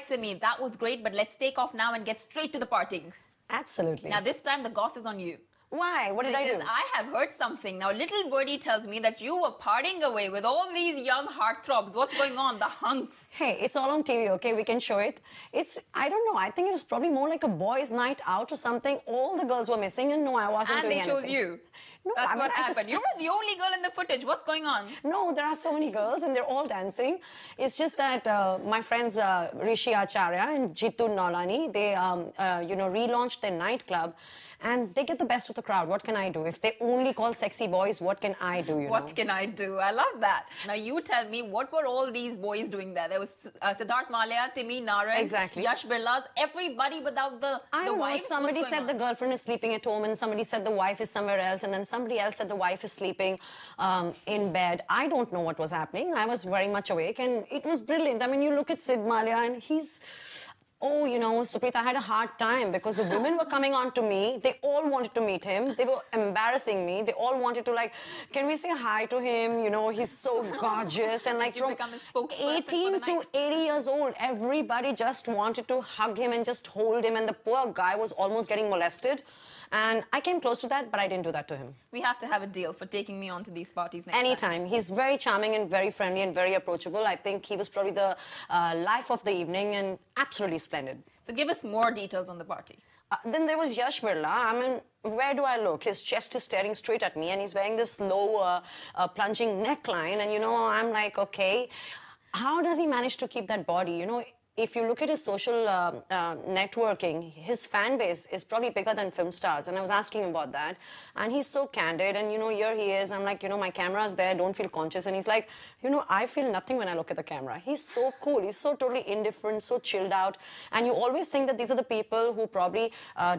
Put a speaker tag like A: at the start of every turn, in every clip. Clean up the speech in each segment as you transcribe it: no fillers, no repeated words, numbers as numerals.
A: Simi, that was great, but let's take off now and get straight to the partying.
B: Absolutely.
A: Now, this time the goss is on you.
B: Why? What did I do?
A: Because I have heard something. Now, little birdie tells me that you were partying away with all these young heartthrobs. What's going on? The hunks.
B: Hey, it's all on TV, okay? We can show it. I don't know. I think it was probably more like a boys' night out or something. All the girls were missing, and no, I wasn't doing anything.
A: And they chose you.
B: No,
A: That's what happened. You were the only girl in the footage. What's going on?
B: No, there are so many girls, and they're all dancing. It's just that my friends Rishi Acharya and Jitu Naulani, they relaunched their nightclub. And they get the best of the crowd. What can I do? If they only call sexy boys, what can I do,
A: What can I do? I love that. Now, you tell me, what were all these boys doing there? There was Siddharth Malya, Timmy Naran,
B: exactly.
A: Yash Birlas, everybody without the wife.
B: Somebody said the girlfriend is sleeping at home, and somebody said the wife is somewhere else, and then somebody else said the wife is sleeping in bed. I don't know what was happening. I was very much awake, and it was brilliant. I mean, you look at Sid Malya, and he's... Oh, Supreet, I had a hard time because the women were coming on to me. They all wanted to meet him. They were embarrassing me. They all wanted to, can we say hi to him? He's so gorgeous. And from 18 to 80 years old, everybody just wanted to hug him and just hold him. And the poor guy was almost getting molested. And I came close to that, but I didn't do that to him.
A: We have to have a deal for taking me on to these parties next
B: Anytime.
A: time.
B: He's very charming and very friendly and very approachable. I think he was probably the life of the evening and absolutely splendid.
A: So give us more details on the party.
B: Then there was Yash Birla. I mean, where do I look? His chest is staring straight at me and he's wearing this low plunging neckline. And, I'm like, okay, how does he manage to keep that body? If you look at his social networking, his fan base is probably bigger than film stars. And I was asking him about that. And he's so candid. And, here he is. I'm like, my camera's there. Don't feel conscious. And he's like, I feel nothing when I look at the camera. He's so cool. He's so totally indifferent, so chilled out. And you always think that these are the people who probably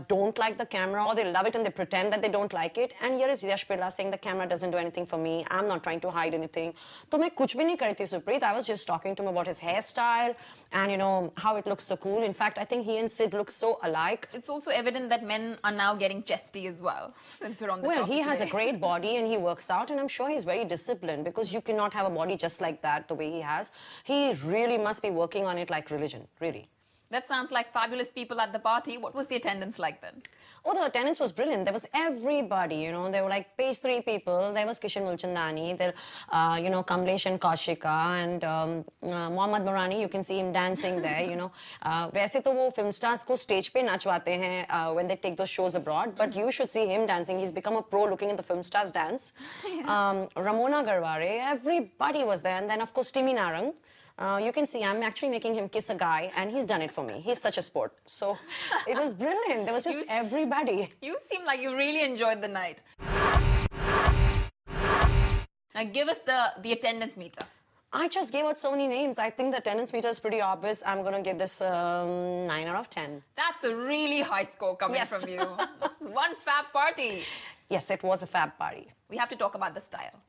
B: don't like the camera or they love it and they pretend that they don't like it. And here is Yash Birla saying the camera doesn't do anything for me. I'm not trying to hide anything. So I kuch bhi nahi kari thi, Supreet. I was just talking to him about his hairstyle and, how it looks so cool. In fact, I think he and Sid look so alike.
A: It's also evident that men are now getting chesty as well, since we're on the topic
B: Well, he has
A: today.
B: a great body and he works out, and I'm sure he's very disciplined because you cannot have a body just like that the way he has. He really must be working on it like religion, really.
A: That sounds like fabulous people at the party. What was the attendance like then?
B: Oh, the attendance was brilliant. There was everybody, There were like page 3 people. There was Kishan Mulchandani, there, Kamlesh and Kaushika, and Mohammad Morani. You can see him dancing there, वैसे तो वो film stars को stage पे नाचवाते हैं when they take those shows abroad. But you should see him dancing. He's become a pro looking at the film stars dance. Ramona Garware, everybody was there. And then, of course, Timmy Narang. You can see I'm actually making him kiss a guy, and he's done it for me. He's such a sport. So it was brilliant. There was just everybody.
A: You seem like you really enjoyed the night. Now give us the attendance meter.
B: I just gave out so many names. I think the attendance meter is pretty obvious. I'm going to give this 9 out of 10.
A: That's a really high score coming from you. That's one fab party.
B: Yes, it was a fab party.
A: We have to talk about the style.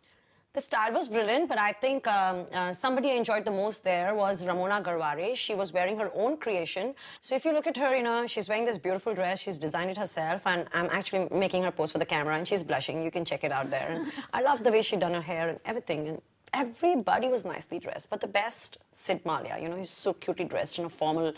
B: The style was brilliant, but I think somebody I enjoyed the most there was Ramona Garware. She was wearing her own creation. So if you look at her, she's wearing this beautiful dress. She's designed it herself, and I'm actually making her pose for the camera, and she's blushing. You can check it out there. And I love the way she done her hair and everything. And everybody was nicely dressed. But the best, Sid Malya. He's so cutely dressed in a formal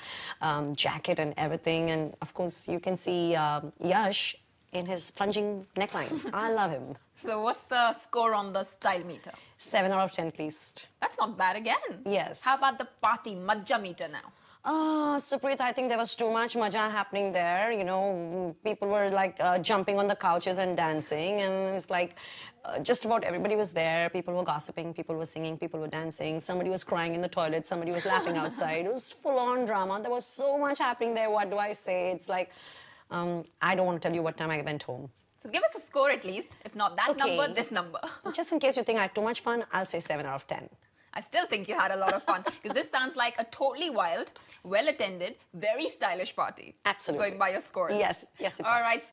B: jacket and everything. And, of course, you can see Yash in his plunging neckline. I love him.
A: So what's the score on the style meter?
B: 7 out of 10, please.
A: That's not bad again.
B: Yes.
A: How about the party majja meter now?
B: Supreet, I think there was too much maja happening there. People were jumping on the couches and dancing, and it's like just about everybody was there. People were gossiping, people were singing, people were dancing. Somebody was crying in the toilet, somebody was laughing outside. It was full-on drama. There was so much happening there. What do I say? It's like, I don't want to tell you what time I went home.
A: So give us a score at least. If not that number, this number.
B: Just in case you think I had too much fun, I'll say 7 out of 10.
A: I still think you had a lot of fun because this sounds like a totally wild, well-attended, very stylish party.
B: Absolutely.
A: Going by your scores.
B: Yes, it was.
A: All right.